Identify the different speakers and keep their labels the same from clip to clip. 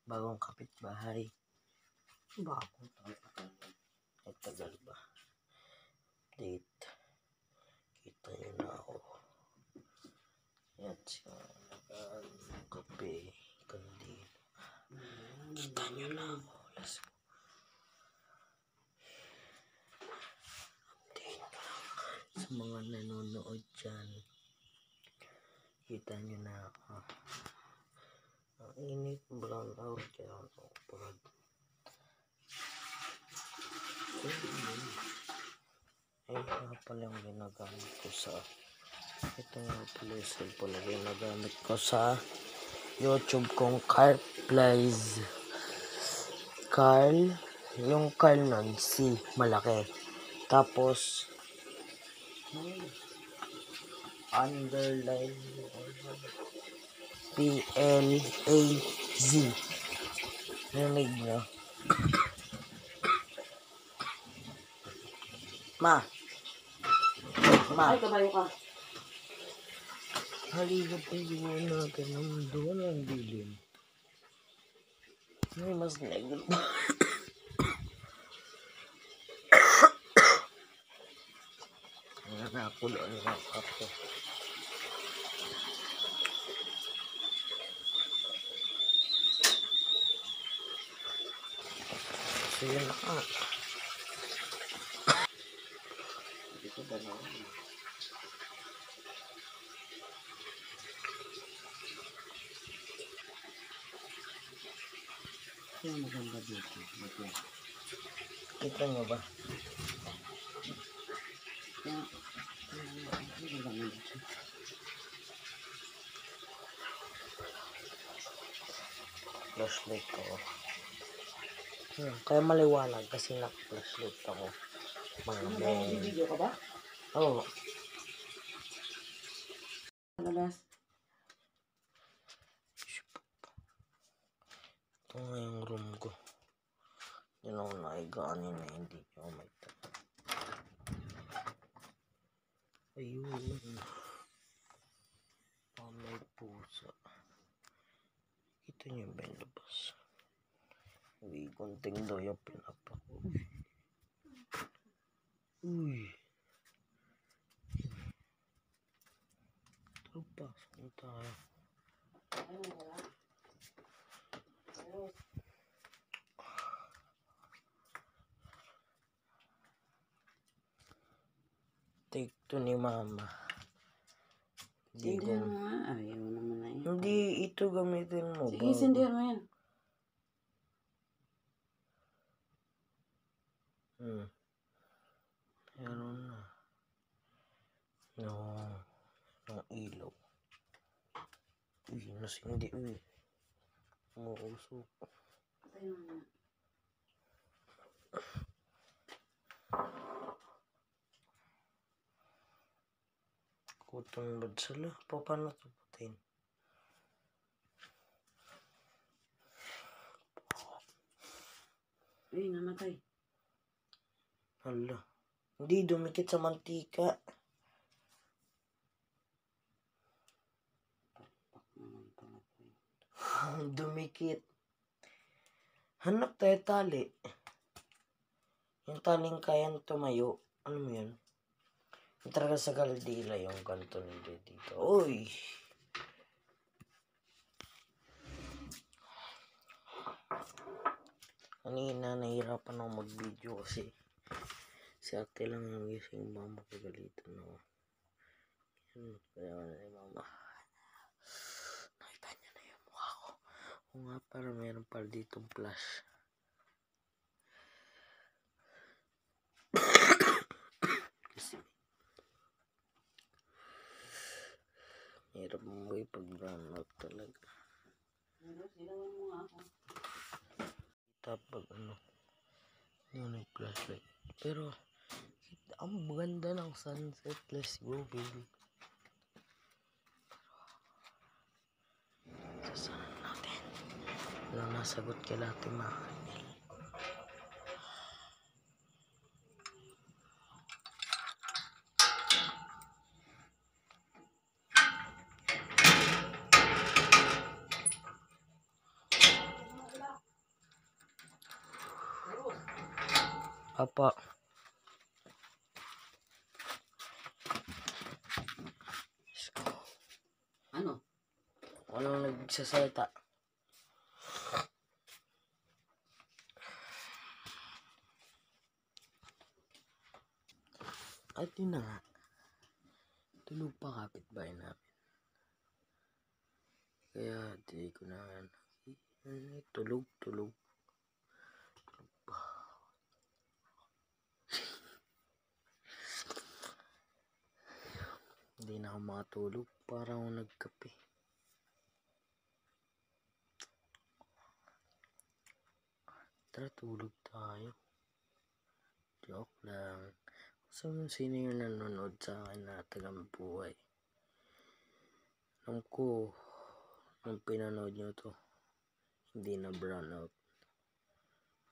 Speaker 1: bagong kapitbahay.
Speaker 2: Bagong
Speaker 1: Ay, tagal ba? Update. Kita nyo na ako. Yan siya. Kape. Kandila. Kita nyo na ako. Let's go. Update ko lang sa mga nanonood dyan. Kita nyo na ako. Ang init, brown out. Kaya ako pagod. Ay, nga pala yung ginagamit ko sa ito nga pala yung cellphone na ginagamit ko sa YouTube kong Carl Plays. Carl, yung Carl nun, C, malaki. Tapos, underline, P-L-A-Z. Narinig nyo? Ma!
Speaker 2: Ay, kabayo ka.
Speaker 1: Halika pa yun natin naman doon ang dilim. May mas negro pa. Nakulo ang kape. So yun na ka. Dito ba na?
Speaker 2: Yung maganda dito.
Speaker 1: Kita nyo ba? Flashlight ako. Kaya maliwanag kasi naka-flashlight ako. Mga beng.
Speaker 2: Video ka ba?
Speaker 1: Oo.
Speaker 2: Labas.
Speaker 1: Ito nga yung room ko. Yan ako naigaanin na hindi nyo may tayo. Ayun. May pusa. Kita nyo ba yung labas? Uy, konting daw yung pinapako. Uy. Ito, pasok na tayo. Take to ni mama.
Speaker 2: Sindihan mo nga. Ayaw naman na yun.
Speaker 1: Hindi, ito gamitin mo.
Speaker 2: Sige, sindihan mo yan.
Speaker 1: Meron na. No. Ang ilaw. Uy, nasindi. Uy. Umuusok.
Speaker 2: Patay mo na.
Speaker 1: Kutong bad sila. Paano ito patayin?
Speaker 2: Uy, namatay.
Speaker 1: Hala. Hindi, dumikit sa mantika. Dumikit. Hanap tayo tali. Yung taling kayang tumayo. Ano mo yun? Yung talaga sa kaldila yung kanto nila dito. Uy! Kanina nahihirapan ako mag-video kasi si ate lang yung gising mama kagalitan ako. Yan, kaya na yung mama. Nakita niya na yung mukha ko. O nga, para meron pala ditong flash. Kasi hirap mo pag brown out talaga.
Speaker 2: Silawan mo nga ako.
Speaker 1: Pag ano, yung nag-flashlight. Pero, ang maganda ng sunset. Let's go, baby. Sasalan natin. Walang nasagot kay Ate Mahal. Apa.
Speaker 2: Ano?
Speaker 1: Walang nagsasalita. At yun na nga. Tulog pa kapitbahay namin. Kaya di ko na tulog pa. Hindi na ako makatulog. Parang ako nagkape. Tara, tulog tayo. Joke lang. Sino yung nanonood sa akin na tagang buhay? Alam ko, nung pinanood nyo to, hindi na brown out.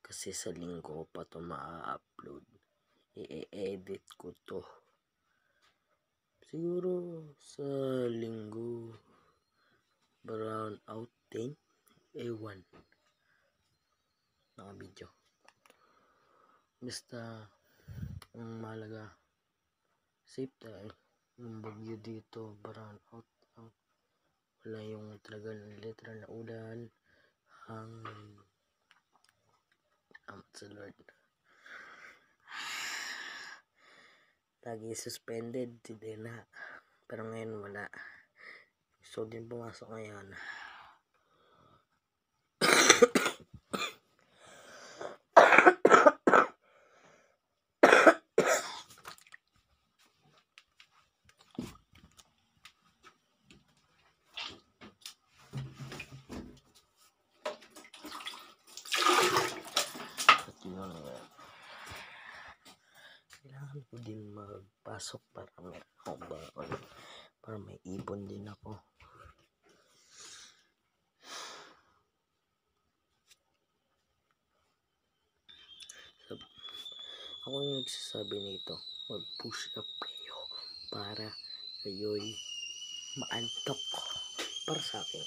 Speaker 1: Kasi sa linggo pa to ma-upload. I-edit ko to. Siguro sa linggo, brown out din. Ewan. Naka-video. Basta, ang mahalaga, safe tayo. Yung bagyo dito, brown out lang. Wala yung talagang literal na ulan. Hangin. Salamat sa Lord. Lagi suspended, hindi na. Pero ngayon wala. So din pumasok ngayon. Kailangan ko din magpasok para may baon. Para may ipon din ako. Ako yung nagsasabi nito, mag-push up kayo para kayo'y maantok. Para sa akin.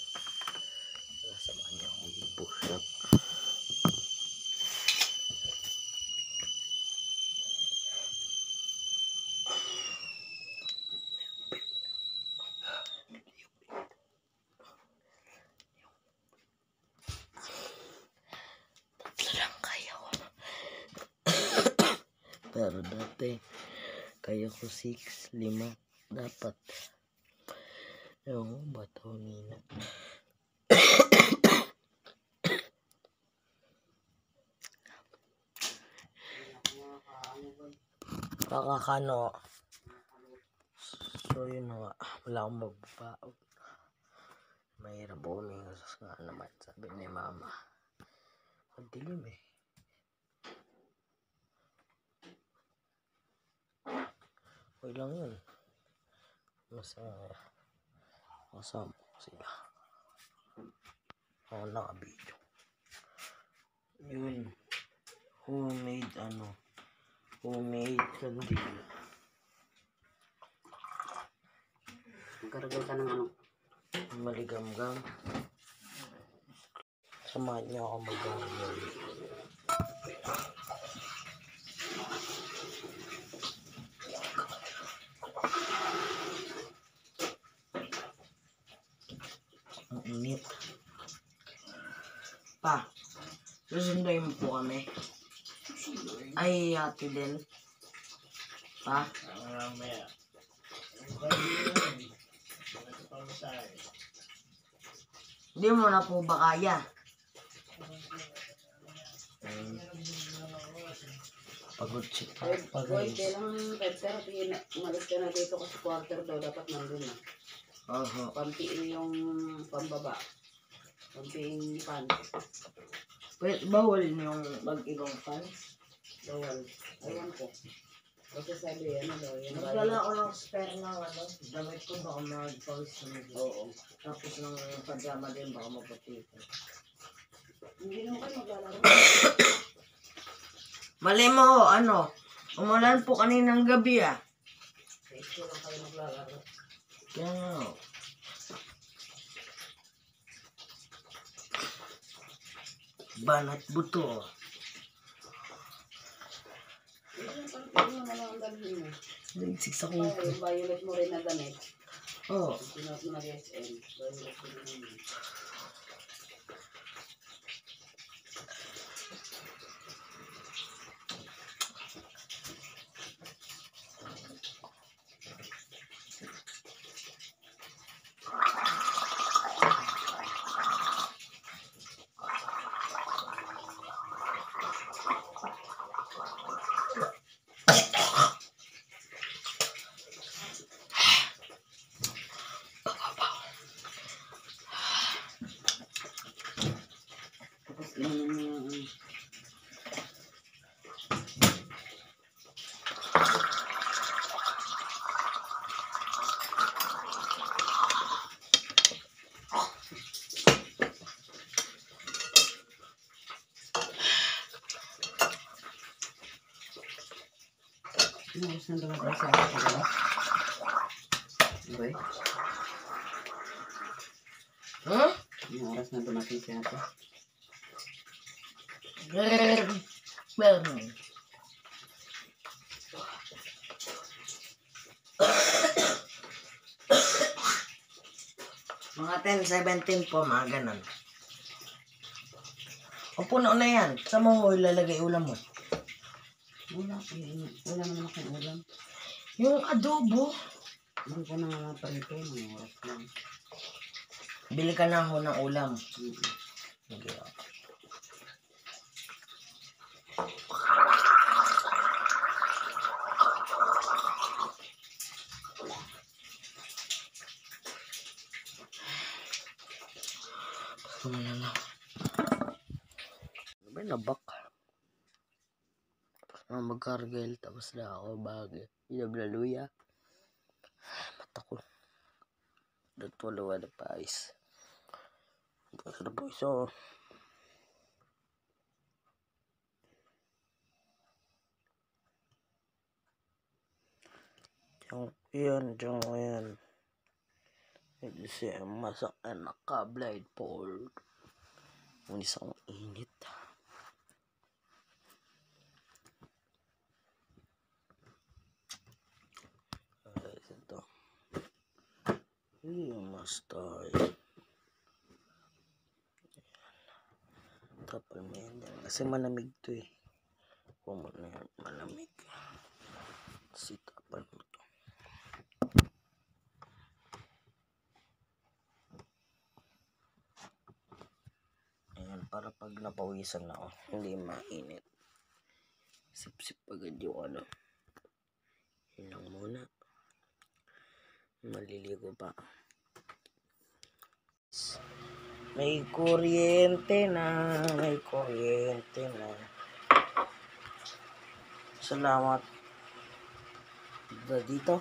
Speaker 1: Sasamahan niyo akong push up. Pero dati, kaya ko 6, 5, dapat. Ewan ko, ba't ako nina? Kakakano. So yun na nga, wala akong magbabaog. Mahirap po umingas nga naman, sabi ni mama. Ang dilim eh. Okay lang yun. Masama ko sila. Ako naka-video. Yun. Homemade kandila.
Speaker 2: Magkaragay ka ng ano?
Speaker 1: Maligamgam. Samahan niyo ako mag-gamgam. Ang init. Pa, susunduin mo po kami. Ay, ate din. Pa? Hindi mo na po ba kaya? Pagod siya.
Speaker 2: Boy, kailangan umalis ka na dito kasi quarter daw dapat nandun na.
Speaker 1: Oho.
Speaker 2: Pampiin yung pambaba. Pampiin pan.
Speaker 1: Wait, bawal yung mag-ibang fans?
Speaker 2: Bawal. Aywan ko. Kasi sabi, ano daw, yung
Speaker 1: Magdala ko ng spare ng damit ko, baka mag-pawis na mag
Speaker 2: Oo.
Speaker 1: Tapos ng pajama din, baka maputi.
Speaker 2: Hindi naman kayo maglalaro.
Speaker 1: Mali mo, umulan po kaninang gabi ah.
Speaker 2: Sa ito lang kayo maglalaro.
Speaker 1: Kaya nga. Banat buto.
Speaker 2: mo.
Speaker 1: Naligsik sa
Speaker 2: Kaya
Speaker 1: kuko.
Speaker 2: yung violet mo rin na damit.
Speaker 1: Oo.
Speaker 2: Sinuot mo nag-SM. Violet ko rin naman. Tapos oras na dumating sa akin. Boy,
Speaker 1: Huh?
Speaker 2: yung oras na dumating sa akin.
Speaker 1: Mga 10:17 po, mga ganun. O puno na yan. Saan mo ilalagay ulam mo?
Speaker 2: Wala naman akong ulam.
Speaker 1: Yung adobo.
Speaker 2: Hindi ko na nga parito ng oras lang.
Speaker 1: Bili ka na ako ng ulam. Sige. Ano ba nabak? Tapos na magkargel. Tapos na ako bagay. Inablaluya. Mata ko. Datuloy na pais. Tapos na po iso. Diyan yan. Ito siya masak na naka-blindfold. Ang isang init. Ito. Yung mustard. Tapal mo yan. Kasi malamig to eh. Kung malamig. Kasi tapal mo to. Ayan, para pag napawisan na ako, hindi mainit. Sip-sip agad yung ano. Yun lang muna. Maliligo pa. May kuryente na. May kuryente na. Salamat. Dito.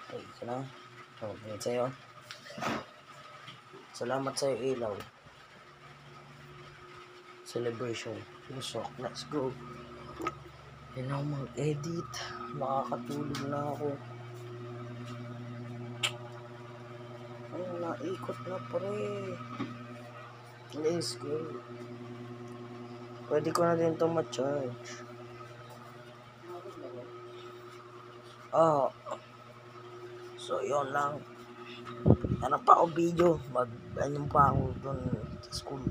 Speaker 1: Ay, ito na. Tingin sa'yo. Salamat sa'yo, ilaw. Celebration. Lusok. Let's go. Yan ako mag-edit. Makakatulog na ako. Ay, naikot na pre. Let's go. Pwede ko na din ito ma-charge. So, yun lang. Ano pa ako video. Ano pa ako dun sa school.